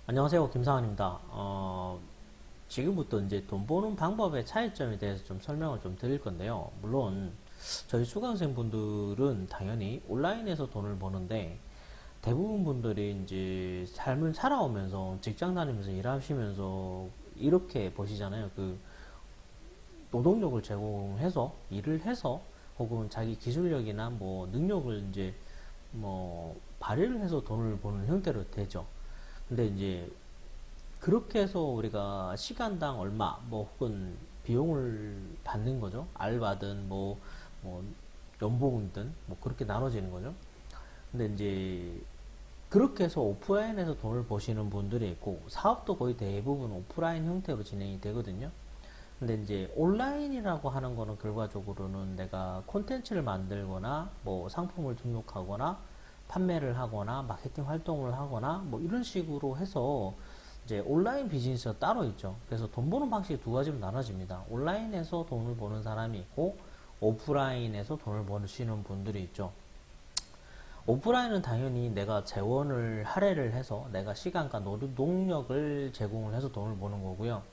안녕하세요. 김상환입니다. 지금부터 이제 돈 버는 방법의 차이점에 대해서 좀 설명을 좀 드릴 건데요. 물론, 저희 수강생 분들은 당연히 온라인에서 돈을 버는데, 대부분 분들이 이제 삶을 살아오면서, 직장 다니면서 일하시면서, 이렇게 버시잖아요. 노동력을 제공해서, 일을 해서, 혹은 자기 기술력이나 뭐, 능력을 이제, 발휘를 해서 돈을 버는 형태로 되죠. 근데 이제 그렇게 해서 우리가 시간당 얼마, 뭐 혹은 비용을 받는 거죠. 알바든 뭐 연봉이든 뭐 그렇게 나눠지는 거죠. 근데 이제 그렇게 해서 오프라인에서 돈을 버시는 분들이 있고 사업도 거의 대부분 오프라인 형태로 진행이 되거든요. 근데 이제 온라인이라고 하는 거는 결과적으로는 내가 콘텐츠를 만들거나 뭐 상품을 등록하거나 판매를 하거나 마케팅 활동을 하거나 뭐 이런 식으로 해서 이제 온라인 비즈니스가 따로 있죠. 그래서 돈 버는 방식이 두 가지로 나눠집니다. 온라인에서 돈을 버는 사람이 있고 오프라인에서 돈을 버시는 분들이 있죠. 오프라인은 당연히 내가 재원을 할애를 해서 내가 시간과 노동력을 제공을 해서 돈을 버는 거고요.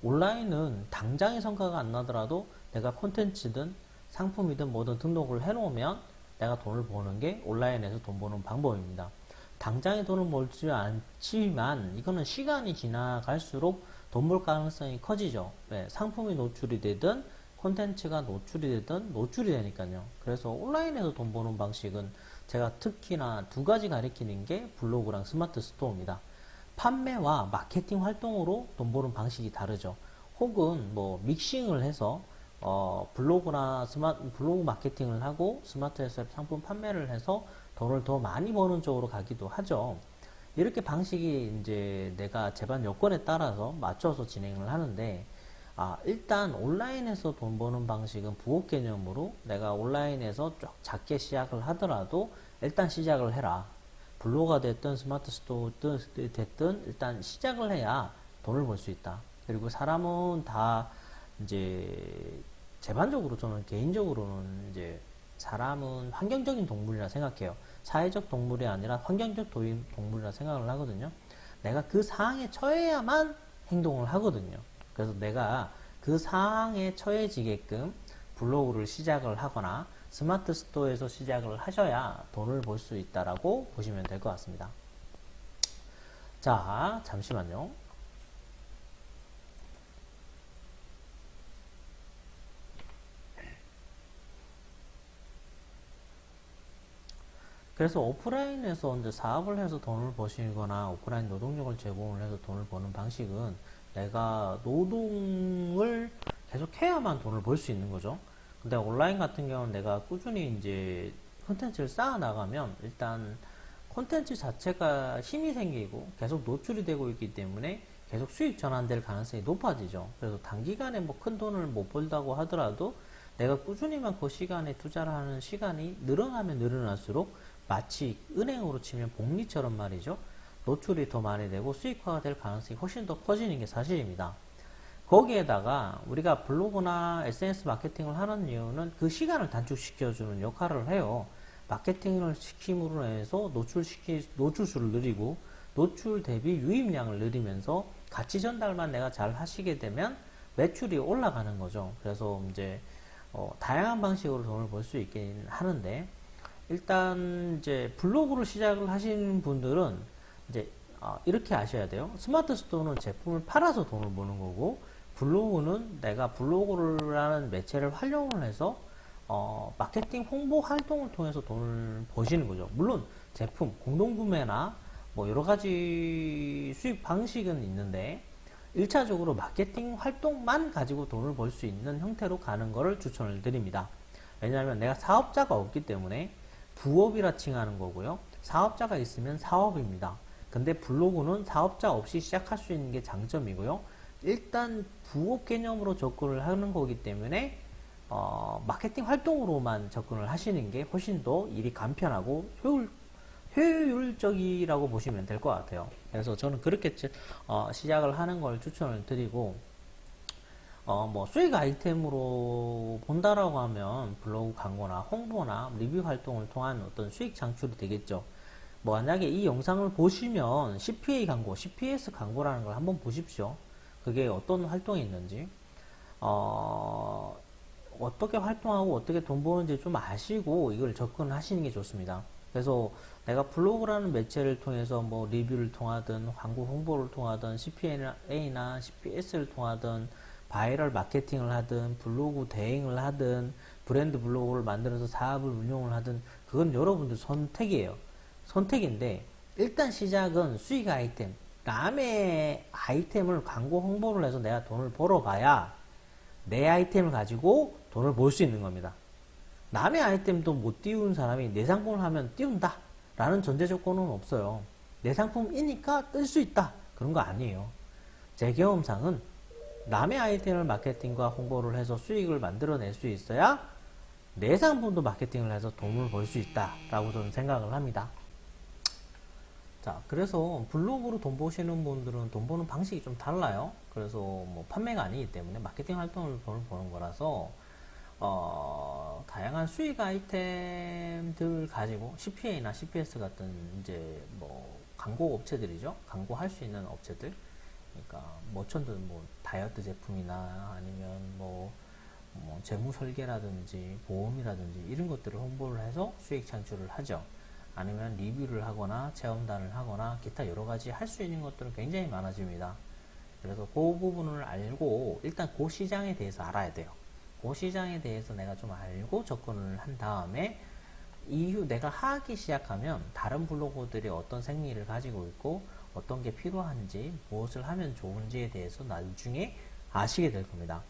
온라인은 당장의 성과가 안 나더라도 내가 콘텐츠든 상품이든 뭐든 등록을 해놓으면 내가 돈을 버는 게 온라인에서 돈 버는 방법입니다. 당장에 돈을 벌지 않지만 이거는 시간이 지나갈수록 돈 벌 가능성이 커지죠. 네, 상품이 노출이 되든 콘텐츠가 노출이 되든 노출이 되니까요. 그래서 온라인에서 돈 버는 방식은 제가 특히나 두 가지 가리키는 게 블로그랑 스마트 스토어입니다. 판매와 마케팅 활동으로 돈 버는 방식이 다르죠. 혹은 뭐 믹싱을 해서 블로그 마케팅을 하고 스마트에서 상품 판매를 해서 돈을 더 많이 버는 쪽으로 가기도 하죠. 이렇게 방식이 이제 내가 제반 여건에 따라서 맞춰서 진행을 하는데, 일단 온라인에서 돈 버는 방식은 부업 개념으로 내가 온라인에서 좀 작게 시작을 하더라도 일단 시작을 해라. 블로그가 됐든 스마트 스토어든 됐든 일단 시작을 해야 돈을 벌 수 있다. 그리고 사람은 다 이제 제반적으로 저는 개인적으로는 이제 사람은 환경적인 동물이라 생각해요. 사회적 동물이 아니라 환경적 동물이라 생각을 하거든요. 내가 그 상황에 처해야만 행동을 하거든요. 그래서 내가 그 상황에 처해지게끔 블로그를 시작을 하거나 스마트 스토어에서 시작을 하셔야 돈을 벌 수 있다라고 보시면 될 것 같습니다. 자, 잠시만요. 그래서 오프라인에서 이제 사업을 해서 돈을 버시거나 오프라인 노동력을 제공을 해서 돈을 버는 방식은 내가 노동을 계속 해야만 돈을 벌 수 있는 거죠. 근데 온라인 같은 경우는 내가 꾸준히 이제 콘텐츠를 쌓아 나가면 일단 콘텐츠 자체가 힘이 생기고 계속 노출이 되고 있기 때문에 계속 수익 전환될 가능성이 높아지죠. 그래서 단기간에 뭐 큰 돈을 못 벌다고 하더라도 내가 꾸준히만 그 시간에 투자를 하는 시간이 늘어나면 늘어날수록 마치 은행으로 치면 복리처럼 말이죠. 노출이 더 많이 되고 수익화가 될 가능성이 훨씬 더 커지는 게 사실입니다. 거기에다가 우리가 블로그나 SNS 마케팅을 하는 이유는 그 시간을 단축시켜주는 역할을 해요. 마케팅을 시킴으로 해서 노출수를 늘리고 노출 대비 유입량을 늘리면서 가치 전달만 내가 잘 하시게 되면 매출이 올라가는 거죠. 그래서 이제 다양한 방식으로 돈을 벌 수 있긴 하는데 일단 이제 블로그를 시작을 하시는 분들은 이제 이렇게 아셔야 돼요. 스마트 스토어는 제품을 팔아서 돈을 버는 거고 블로그는 내가 블로그라는 매체를 활용을 해서 마케팅 홍보 활동을 통해서 돈을 버시는 거죠. 물론 제품 공동구매나 뭐 여러 가지 수익 방식은 있는데 1차적으로 마케팅 활동만 가지고 돈을 벌 수 있는 형태로 가는 것을 추천을 드립니다. 왜냐하면 내가 사업자가 없기 때문에 부업이라 칭하는 거고요. 사업자가 있으면 사업입니다. 근데 블로그는 사업자 없이 시작할 수 있는 게 장점이고요. 일단 부업 개념으로 접근을 하는 거기 때문에 마케팅 활동으로만 접근을 하시는 게 훨씬 더 일이 간편하고 효율적이라고 보시면 될 것 같아요. 그래서 저는 그렇게 시작을 하는 걸 추천을 드리고 뭐 수익 아이템으로 본다라고 하면 블로그 광고나 홍보나 리뷰 활동을 통한 어떤 수익 창출이 되겠죠. 만약에 이 영상을 보시면 CPA 광고, CPS 광고라는 걸 한번 보십시오. 그게 어떤 활동이 있는지, 어떻게 활동하고 어떻게 돈 버는지 좀 아시고 이걸 접근하시는 게 좋습니다. 그래서 내가 블로그라는 매체를 통해서 뭐 리뷰를 통하든 광고 홍보를 통하든 CPA나 CPS를 통하든 바이럴 마케팅을 하든 블로그 대행을 하든 브랜드 블로그를 만들어서 사업을 운영을 하든 그건 여러분들 선택이에요. 선택인데 일단 시작은 수익 아이템, 남의 아이템을 광고 홍보를 해서 내가 돈을 벌어봐야 내 아이템을 가지고 돈을 벌 수 있는 겁니다. 남의 아이템도 못 띄우는 사람이 내 상품을 하면 띄운다 라는 전제 조건은 없어요. 내 상품이니까 뜰 수 있다 그런 거 아니에요. 제 경험상은 남의 아이템을 마케팅과 홍보를 해서 수익을 만들어낼 수 있어야 내 상품도 마케팅을 해서 돈을 벌 수 있다 라고 저는 생각을 합니다. 자, 그래서 블로그로 돈 버시는 분들은 돈 버는 방식이 좀 달라요. 그래서 뭐 판매가 아니기 때문에 마케팅 활동을 돈을 버는 거라서 다양한 수익 아이템들 가지고 CPA나 CPS 같은 이제 뭐 광고 업체들이죠. 광고할 수 있는 업체들. 그러니까 뭐천든 뭐 다이어트 제품이나 아니면 뭐 재무 설계라든지 보험이라든지 이런 것들을 홍보를 해서 수익 창출을 하죠. 아니면 리뷰를 하거나 체험단을 하거나 기타 여러 가지 할 수 있는 것들은 굉장히 많아집니다. 그래서 그 부분을 알고 일단 그 시장에 대해서 알아야 돼요. 그 시장에 대해서 내가 좀 알고 접근을 한 다음에 이후 내가 하기 시작하면 다른 블로거들이 어떤 생리를 가지고 있고 어떤 게 필요한지 무엇을 하면 좋은지에 대해서 나중에 아시게 될 겁니다.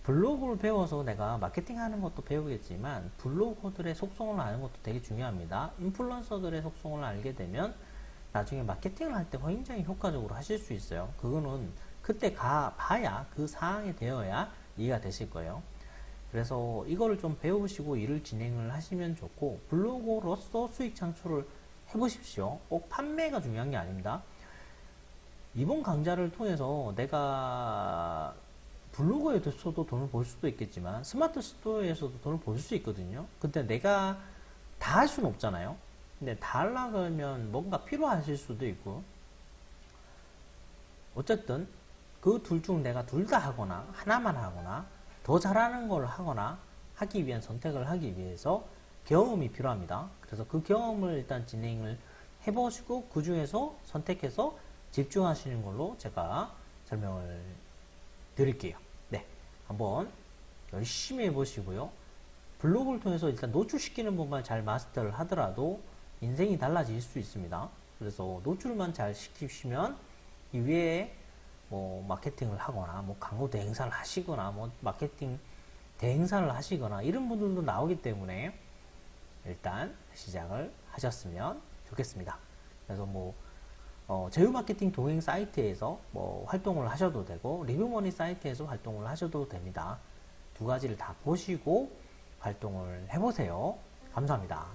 블로그를 배워서 내가 마케팅 하는 것도 배우겠지만 블로거들의 속성을 아는 것도 되게 중요합니다. 인플루언서들의 속성을 알게 되면 나중에 마케팅을 할 때 굉장히 효과적으로 하실 수 있어요. 그거는 그때 봐야 그 상황이 되어야 이해가 되실 거예요. 그래서 이거를 좀 배우시고 일을 진행을 하시면 좋고 블로거로서 수익 창출을 해보십시오. 꼭 판매가 중요한 게 아닙니다. 이번 강좌를 통해서 내가 블로그에서도 돈을 벌 수도 있겠지만 스마트 스토어에서도 돈을 벌 수 있거든요. 근데 내가 다 할 수는 없잖아요. 근데 다 하려고 하면 뭔가 필요하실 수도 있고 어쨌든 그 둘 중 내가 둘 다 하거나 하나만 하거나 더 잘하는 걸 하거나 하기 위한 선택을 하기 위해서 경험이 필요합니다. 그래서 그 경험을 일단 진행을 해보시고 그 중에서 선택해서 집중하시는 걸로 제가 설명을 드릴게요. 네, 한번 열심히 해보시고요. 블로그를 통해서 일단 노출시키는 법만 잘 마스터를 하더라도 인생이 달라질 수 있습니다. 그래서 노출만 잘 시키시면 이외에 뭐 마케팅을 하거나 뭐 광고 대행사를 하시거나 뭐 마케팅 대행사를 하시거나 이런 분들도 나오기 때문에 일단 시작을 하셨으면 좋겠습니다. 그래서 뭐 제휴 마케팅 동행 사이트에서 뭐 활동을 하셔도 되고 리뷰머니 사이트에서 활동을 하셔도 됩니다. 두 가지를 다 보시고 활동을 해보세요. 감사합니다.